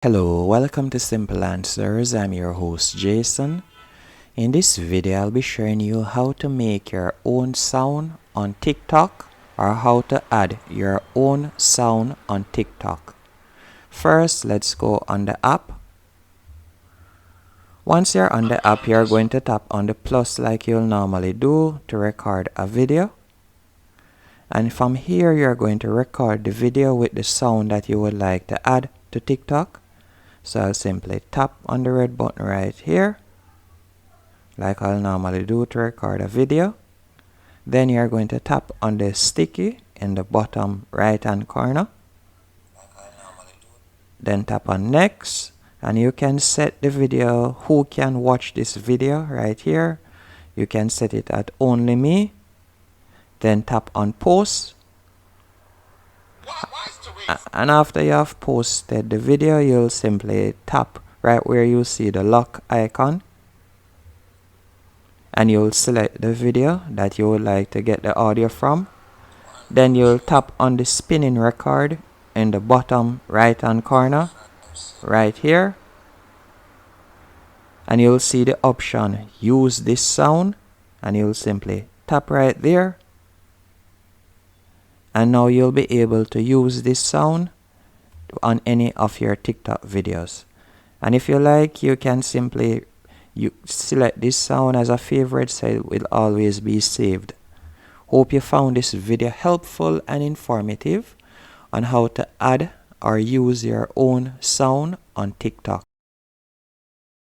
Hello, welcome to Simple Answers. I'm your host Jason. In this video, I'll be showing you how to make your own sound on TikTok or how to add your own sound on TikTok. First, let's go on the app. Once you're on the app, you're going to tap on the plus like you'll normally do to record a video. And from here, you're going to record the video with the sound that you would like to add to TikTok. So I'll simply tap on the red button right here, like I'll normally do to record a video. Then you're going to tap on the sticky in the bottom right hand corner. Then tap on next, and you can set the video, who can watch this video right here. You can set it at only me. Then tap on post. And after you have posted the video, you'll simply tap right where you see the lock icon, and you'll select the video that you would like to get the audio from. Then you'll tap on the spinning record in the bottom right hand corner right here, and you'll see the option use this sound, and you'll simply tap right there. And now you'll be able to use this sound on any of your TikTok videos. And if you like, you can simply select this sound as a favorite so it will always be saved. Hope you found this video helpful and informative on how to add or use your own sound on TikTok.